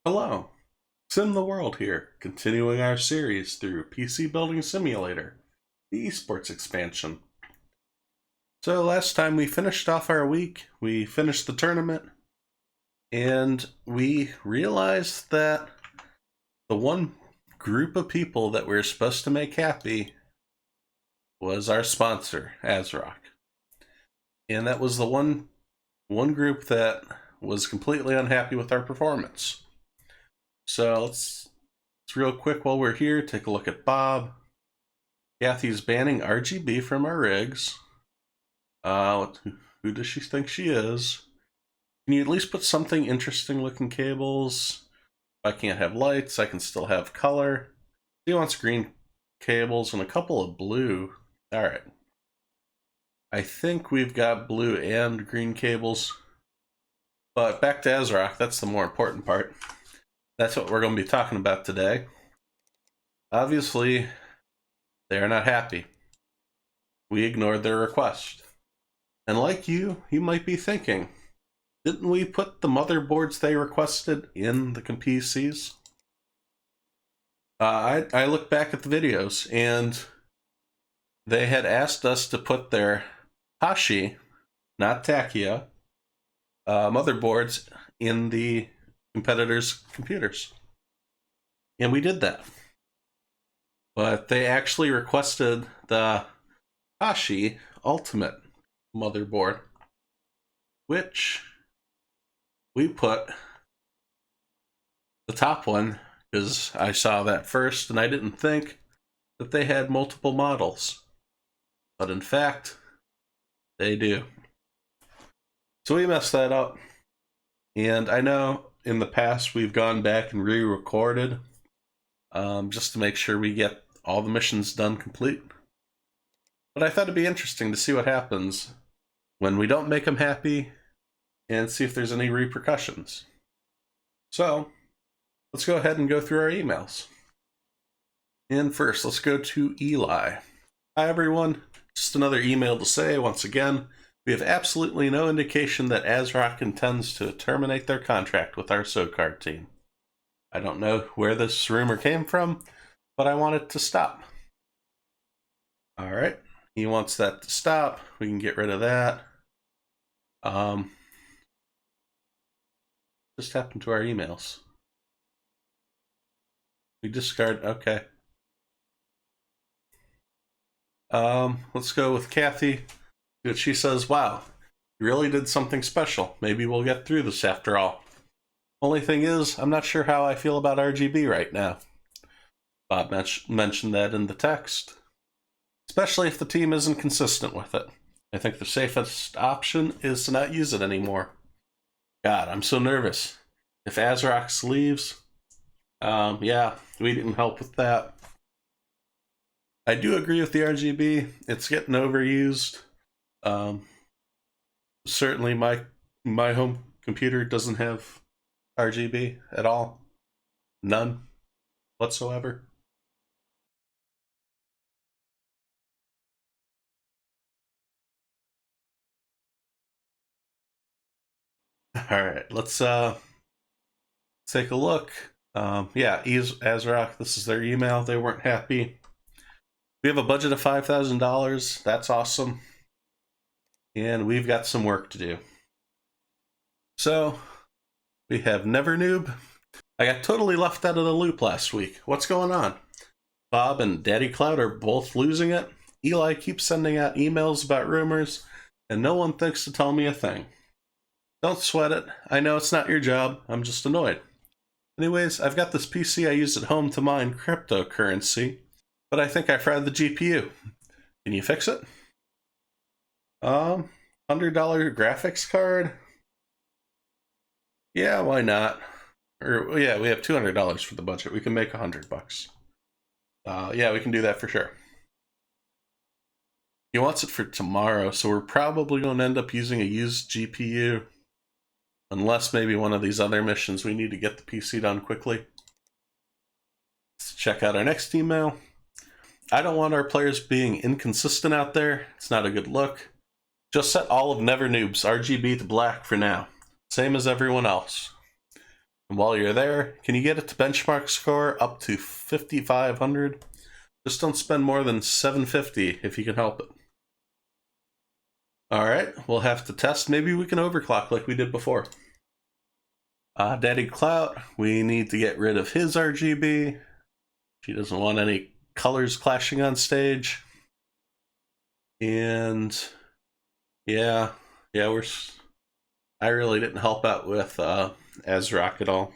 Hello, SimTheWorld here, continuing our series through PC Building Simulator, the Esports expansion. So last time we finished off our week, we finished the tournament, and we realized that the one group of people that we were supposed to make happy was our sponsor, ASROCK. And that was the one group that was completely unhappy with our performance. So let's real quick while we're here, take a look at Bob. Kathy's banning RGB from our rigs. Who does she think she is? Can you at least put something interesting looking cables? If I can't have lights, I can still have color. He wants green cables and a couple of blue. Alright. I think we've got blue and green cables. But back to ASROCK, that's the more important part. That's what we're going to be talking about today. Obviously, they are not happy. We ignored their request. And like you might be thinking, didn't we put the motherboards they requested in the PCs? I looked back at the videos, and they had asked us to put their Hashi, not Tachia, motherboards in the competitors' computers. And we did that. But they actually requested the Hashi Ultimate motherboard, which we put the top one because I saw that first and I didn't think that they had multiple models. But in fact, they do. So we messed that up. And I know in the past we've gone back and re-recorded just to make sure we get all the missions done complete. But I thought it'd be interesting to see what happens when we don't make them happy and see if there's any repercussions. So let's go ahead and go through our emails. And first, let's go to Eli. Hi everyone, just another email to say once again, we have absolutely no indication that ASROCK intends to terminate their contract with our SoCard team. I don't know where this rumor came from, but I want it to stop. Alright, he wants that to stop. We can get rid of that. Just happened to our emails. We discard, okay. Let's go with Kathy. She says, wow, you really did something special. Maybe we'll get through this after all. Only thing is, I'm not sure how I feel about RGB right now. Bob mentioned that in the text. Especially if the team isn't consistent with it. I think the safest option is to not use it anymore. God, I'm so nervous. If ASROCK leaves, yeah, we didn't help with that. I do agree with the RGB. It's getting overused. Certainly my home computer doesn't have RGB at all. None whatsoever. Alright, let's take a look. Yeah, ASROCK, this is their email. They weren't happy. We have a budget of $5,000. That's awesome. And we've got some work to do. So, we have Never Noob. I got totally left out of the loop last week. What's going on? Bob and Daddy Cloud are both losing it. Eli keeps sending out emails about rumors, and no one thinks to tell me a thing. Don't sweat it. I know it's not your job. I'm just annoyed. Anyways, I've got this PC I use at home to mine cryptocurrency, but I think I fried the GPU. Can you fix it? $100 graphics card? Yeah, why not? Or yeah, we have $200 for the budget. We can make $100. Yeah, we can do that for sure. He wants it for tomorrow, so we're probably going to end up using a used GPU. Unless maybe one of these other missions we need to get the PC done quickly. Let's check out our next email. I don't want our players being inconsistent out there. It's not a good look. Just set all of Never Noob's RGB to black for now. Same as everyone else. And while you're there, can you get it to benchmark score up to 5,500? Just don't spend more than 750 if you can help it. Alright, we'll have to test. Maybe we can overclock like we did before. Daddy Clout, we need to get rid of his RGB. She doesn't want any colors clashing on stage. And yeah, I really didn't help out with ASROCK at all.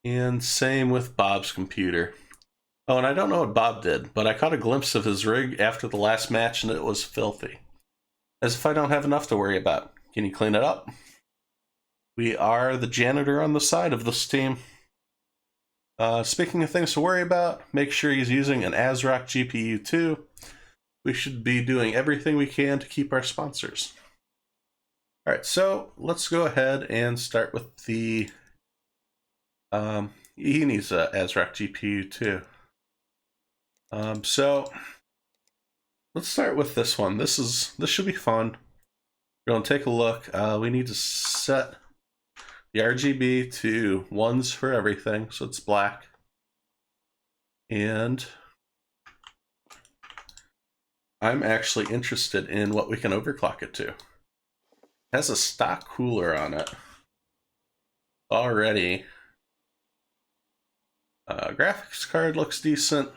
And same with Bob's computer. Oh, and I don't know what Bob did, but I caught a glimpse of his rig after the last match and it was filthy. As if I don't have enough to worry about. Can you clean it up? We are the janitor on the side of this team. Speaking of things to worry about, make sure he's using an ASROCK GPU too. We should be doing everything we can to keep our sponsors. Alright, so let's go ahead and start with the... he needs an ASROCK GPU too. So let's start with this one. This should be fun. We're going to take a look. We need to set the RGB to 1s for everything, so it's black. And I'm actually interested in what we can overclock it to. It has a stock cooler on it already. Graphics card looks decent.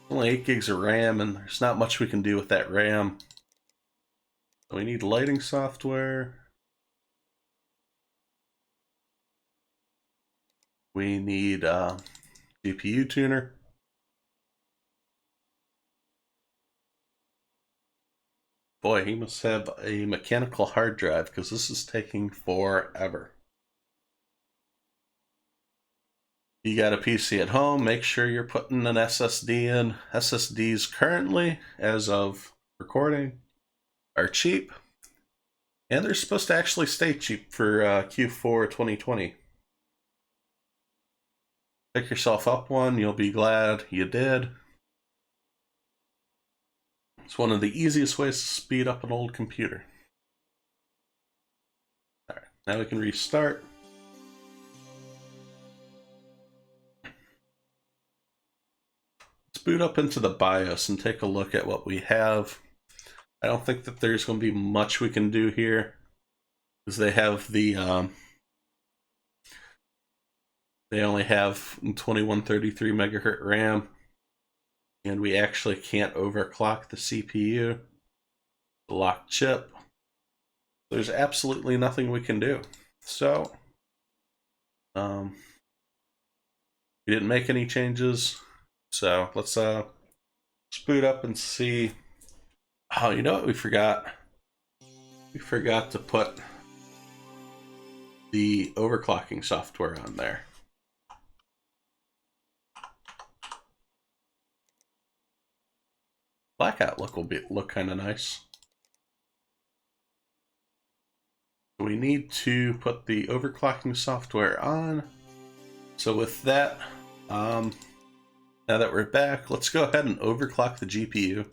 Only 8 gigs of RAM, and there's not much we can do with that RAM. So we need lighting software. We need GPU tuner. Boy, he must have a mechanical hard drive because this is taking forever. You got a PC at home, make sure you're putting an SSD in. SSDs currently, as of recording, are cheap. And they're supposed to actually stay cheap for Q4 2020. Pick yourself up one, you'll be glad you did. It's one of the easiest ways to speed up an old computer. Alright, now we can restart. Let's boot up into the BIOS and take a look at what we have. I don't think that there's going to be much we can do here, because they have the they only have 2133 megahertz RAM, and we actually can't overclock the CPU, the locked chip. There's absolutely nothing we can do. So we didn't make any changes, so let's boot up and see. Oh, you know what we forgot? We forgot to put the overclocking software on there. Blackout look will look kind of nice. We need to put the overclocking software on. So with that, now that we're back, let's go ahead and overclock the GPU.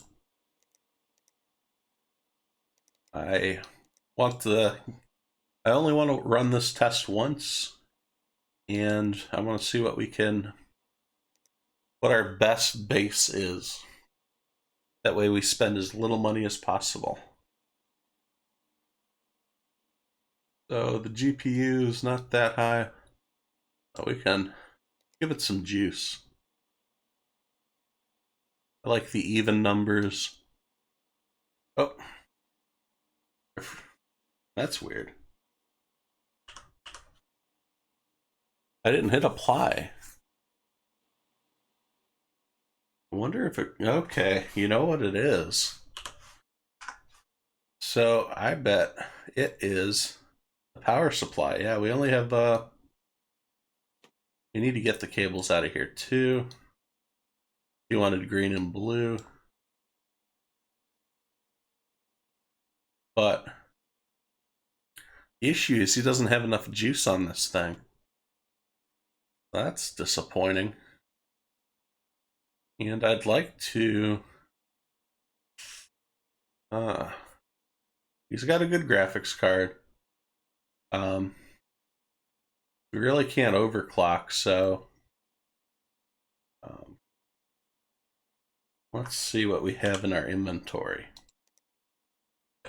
I only want to run this test once, and I want to see what our best base is. That way we spend as little money as possible. So the GPU is not that high. Oh, we can give it some juice. I like the even numbers. Oh. That's weird. I didn't hit apply. I wonder if it... Okay, you know what it is. So I bet it is the power supply. Yeah, we only have... we need to get the cables out of here too. You wanted green and blue. But the issue is he doesn't have enough juice on this thing. That's disappointing. And I'd like to... he's got a good graphics card. We really can't overclock, so let's see what we have in our inventory.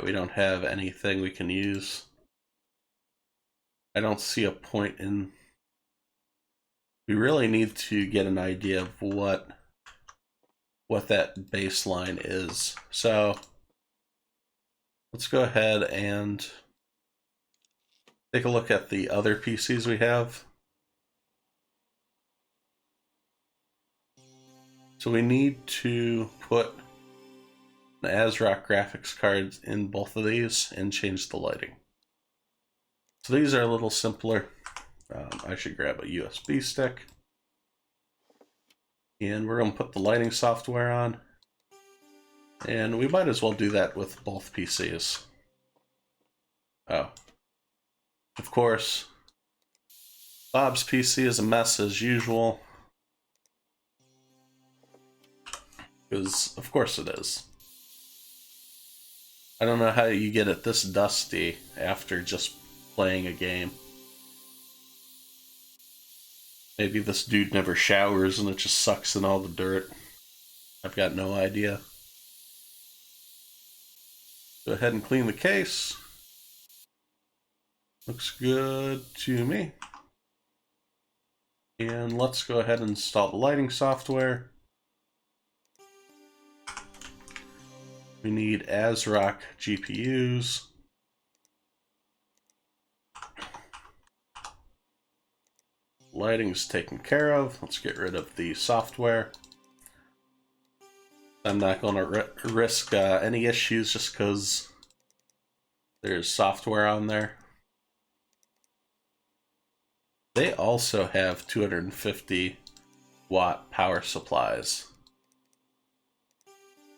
We don't have anything we can use. I don't see a point in... We really need to get an idea of what that baseline is. So let's go ahead and take a look at the other PCs we have. So we need to put an ASROCK graphics card in both of these and change the lighting. So these are a little simpler. I should grab a USB stick. And we're going to put the lighting software on. And we might as well do that with both PCs. Oh. Of course, Bob's PC is a mess as usual. Because, of course it is. I don't know how you get it this dusty after just playing a game. Maybe this dude never showers and it just sucks in all the dirt. I've got no idea. Go ahead and clean the case. Looks good to me. And let's go ahead and install the lighting software. We need ASROCK GPUs. Lighting's taken care of. Let's get rid of the software. I'm not going to risk any issues just because there's software on there. They also have 250 watt power supplies.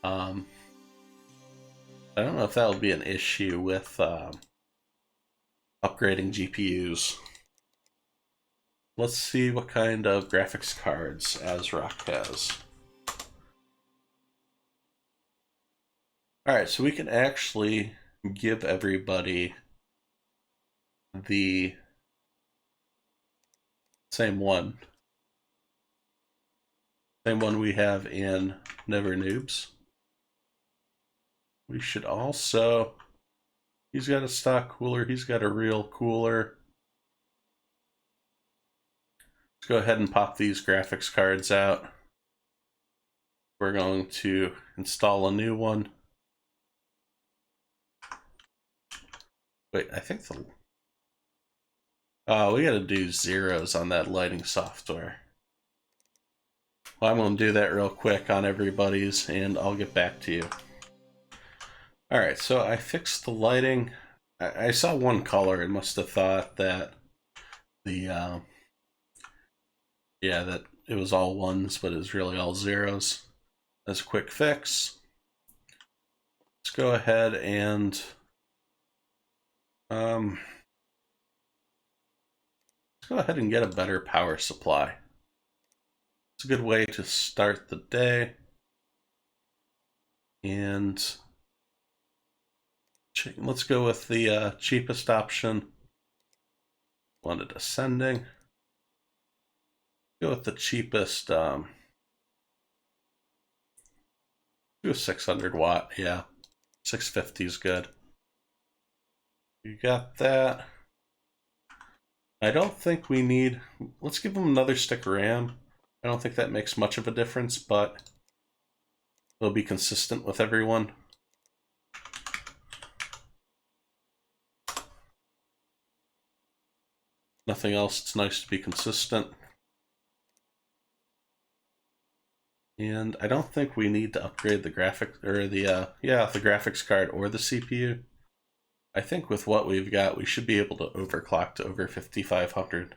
I don't know if that'll be an issue with upgrading GPUs. Let's see what kind of graphics cards ASROCK has. Alright, so we can actually give everybody the same one. Same one we have in Never Noobs. We should also... He's got a stock cooler, he's got a real cooler. Let's go ahead and pop these graphics cards out. We're going to install a new one. Wait, I think the... we gotta do zeros on that lighting software. Well, I'm gonna do that real quick on everybody's and I'll get back to you. Alright, so I fixed the lighting. I saw one color and must have thought that the, yeah, that it was all ones, but it was really all zeros. That's a quick fix. Let's go ahead and let's go ahead and get a better power supply. It's a good way to start the day. And let's go with the cheapest option. Wanted ascending. Go with the cheapest. Do a 600 watt. Yeah, 650 is good. You got that. I don't think we need... Let's give them another stick of RAM. I don't think that makes much of a difference, but it'll be consistent with everyone. Nothing else. It's nice to be consistent. And I don't think we need to upgrade the graphics or the the graphics card or the CPU. I think with what we've got, we should be able to overclock to over 5500.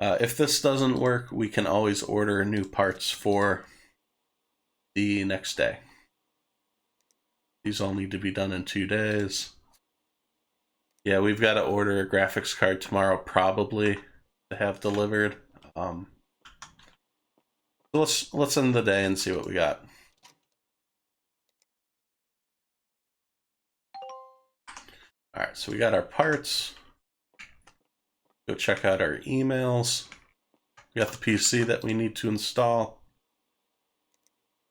If this doesn't work, we can always order new parts for the next day. These all need to be done in 2 days. Yeah, we've got to order a graphics card tomorrow, probably, to have delivered. Let's end the day and see what we got. All right, so we got our parts. Go check out our emails. We got the PC that we need to install.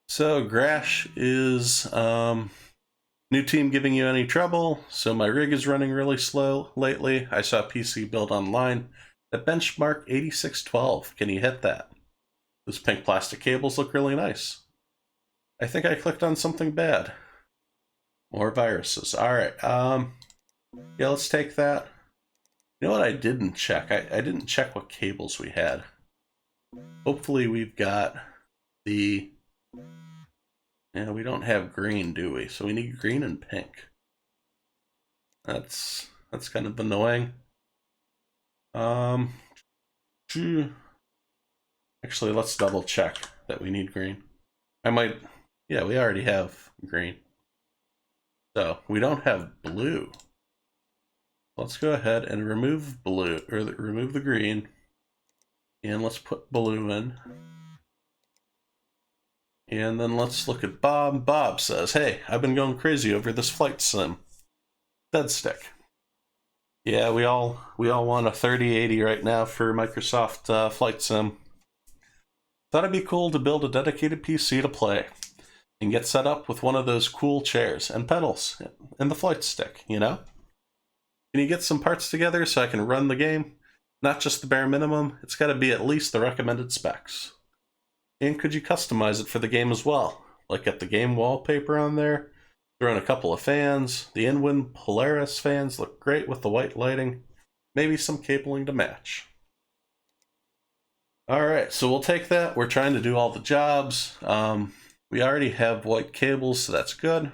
So Grash is new team giving you any trouble. So my rig is running really slow lately. I saw PC build online at benchmark 8612. Can you hit that? Those pink plastic cables look really nice. I think I clicked on something bad. More viruses. All right. Yeah, let's take that. You know what I didn't check? I didn't check what cables we had. Hopefully we've got the... Yeah, we don't have green, do we? So we need green and pink. That's kind of annoying. Actually, let's double check that we need green. Yeah, we already have green. So we don't have blue. Let's go ahead and remove blue, or remove the green, and let's put blue in. And then let's look at Bob. Bob says, hey, I've been going crazy over this flight sim. Dead stick. Yeah, we all want a 3080 right now for Microsoft Flight Sim. Thought it'd be cool to build a dedicated PC to play and get set up with one of those cool chairs and pedals and the flight stick, you know? Can you get some parts together so I can run the game? Not just the bare minimum, it's got to be at least the recommended specs. And could you customize it for the game as well? Like get the game wallpaper on there, throw in a couple of fans. The Inwind Polaris fans look great with the white lighting. Maybe some cabling to match. Alright, so we'll take that. We're trying to do all the jobs. We already have white cables, so that's good.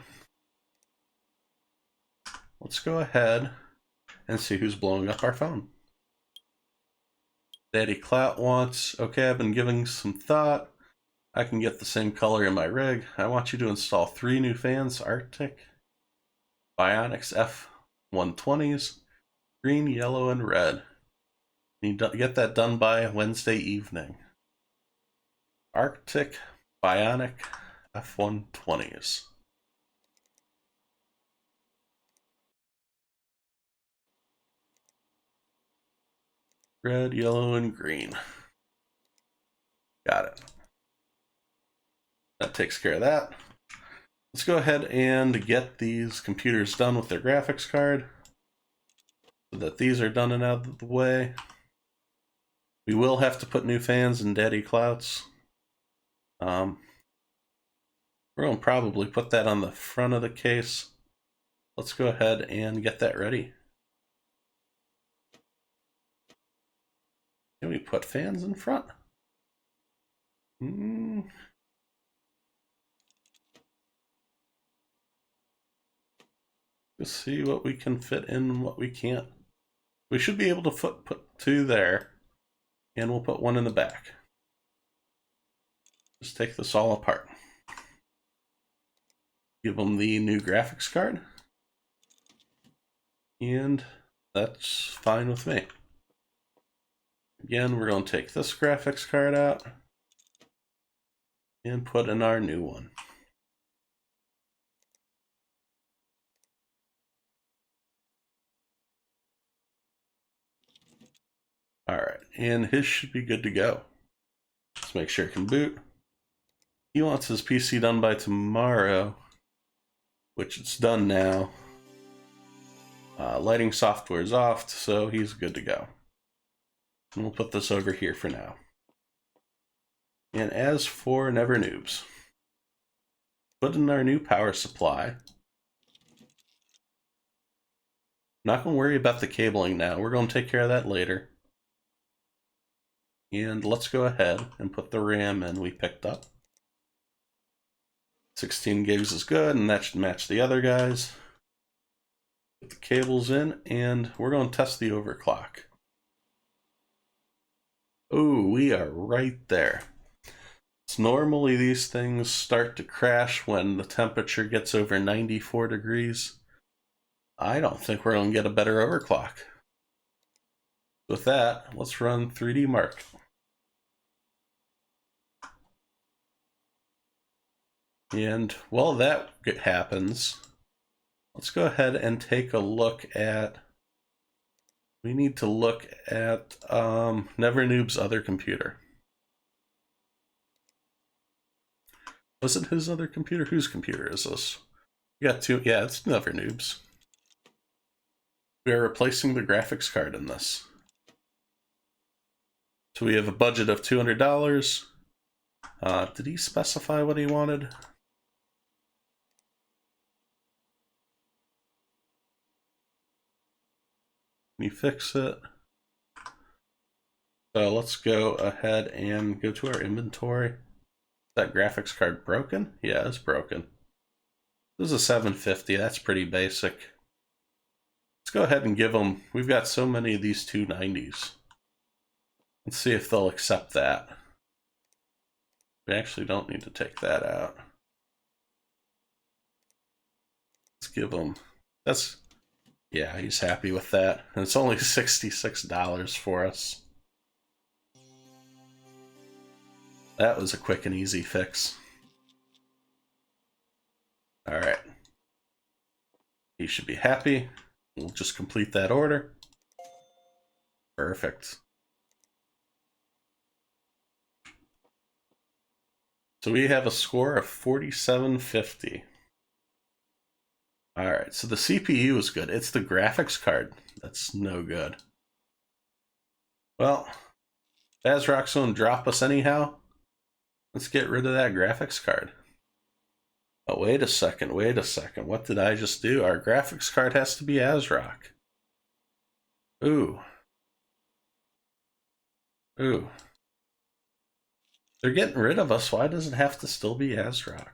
Let's go ahead and see who's blowing up our phone. Daddy Clout wants, okay, I've been giving some thought. I can get the same color in my rig. I want you to install 3 new fans, Arctic, Bionics F120s, green, yellow, and red. You need to get that done by Wednesday evening. Arctic, Bionic, F120s. Red, yellow, and green. Got it. That takes care of that. Let's go ahead and get these computers done with their graphics card so that these are done and out of the way. We will have to put new fans in Daddy Clouts. We're going to probably put that on the front of the case. Let's go ahead and get that ready. Can we put fans in front? Let's see what we can fit in and what we can't. We should be able to put 2 there, and we'll put 1 in the back. Just take this all apart. Give them the new graphics card, and that's fine with me. Again, we're going to take this graphics card out and put in our new one. Alright, and his should be good to go. Let's make sure it can boot. He wants his PC done by tomorrow, which it's done now. Lighting software is off, so he's good to go. And we'll put this over here for now. And as for Never Noobs, put in our new power supply. Not going to worry about the cabling now. We're going to take care of that later. And let's go ahead and put the RAM in we picked up. 16 gigs is good, and that should match the other guys. Put the cables in, and we're going to test the overclock. Oh, we are right there. So normally these things start to crash when the temperature gets over 94 degrees. I don't think we're going to get a better overclock. With that, let's run 3D Mark. And while that happens, let's go ahead and take a look at we need to look at Never Noob's other computer. Was it his other computer? Whose computer is this? We got two. Yeah, it's Never Noob's. We are replacing the graphics card in this. So we have a budget of $200. Did he specify what he wanted? Can you fix it? So let's go ahead and go to our inventory. Is that graphics card broken? Yeah, it's broken. This is a 750. That's pretty basic. Let's go ahead and give them. We've got so many of these 290s. Let's see if they'll accept that. We actually don't need to take that out. Let's give them. That's. Yeah, he's happy with that. And it's only $66 for us. That was a quick and easy fix. Alright. He should be happy. We'll just complete that order. Perfect. So we have a score of 4750. Alright, so the CPU is good. It's the graphics card that's no good. Well, ASROCK's gonna drop us anyhow. Let's get rid of that graphics card. Oh, wait a second, wait a second. What did I just do? Our graphics card has to be ASROCK. Ooh. Ooh. They're getting rid of us. Why does it have to still be ASROCK?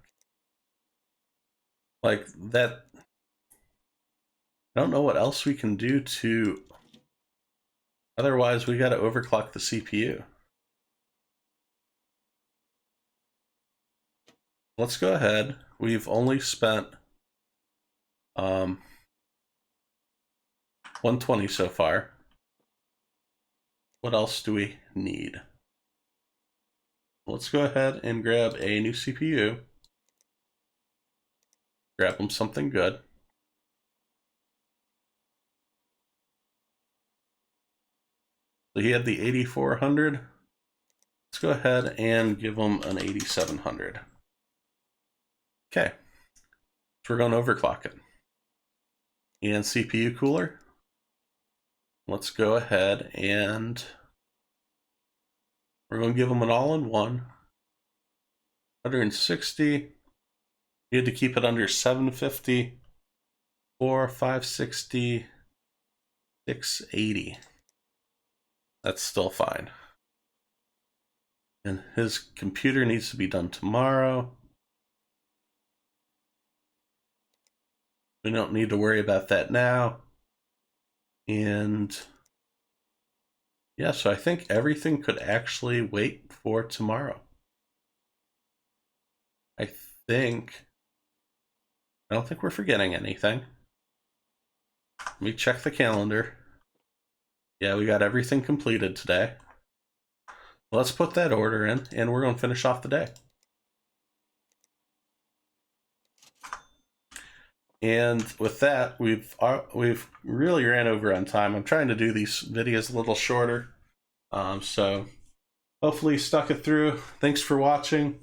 Like, that... I don't know what else we can do to... Otherwise, we gotta overclock the CPU. Let's go ahead. We've only spent 120 so far. What else do we need? Let's go ahead and grab a new CPU. Grab them something good. So he had the 8400. Let's go ahead and give him an 8700. Okay. So we're going to overclock it. And CPU cooler. Let's go ahead and we're going to give them an all-in-one. 160. You had to keep it under 750. 560. 680. That's still fine. And his computer needs to be done tomorrow. We don't need to worry about that now. And yeah, so I think everything could actually wait for tomorrow. I don't think we're forgetting anything. Let me check the calendar. Yeah, we got everything completed today. Let's put that order in, and we're going to finish off the day. And with that, we've really ran over on time. I'm trying to do these videos a little shorter, so hopefully you stuck it through. Thanks for watching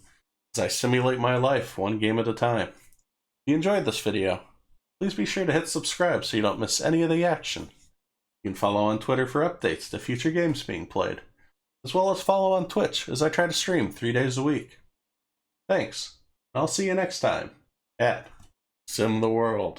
as I simulate my life one game at a time. If you enjoyed this video, please be sure to hit subscribe so you don't miss any of the action. You can follow on Twitter for updates to future games being played, as well as follow on Twitch as I try to stream 3 days a week. Thanks. I'll see you next time at SimTheWorld.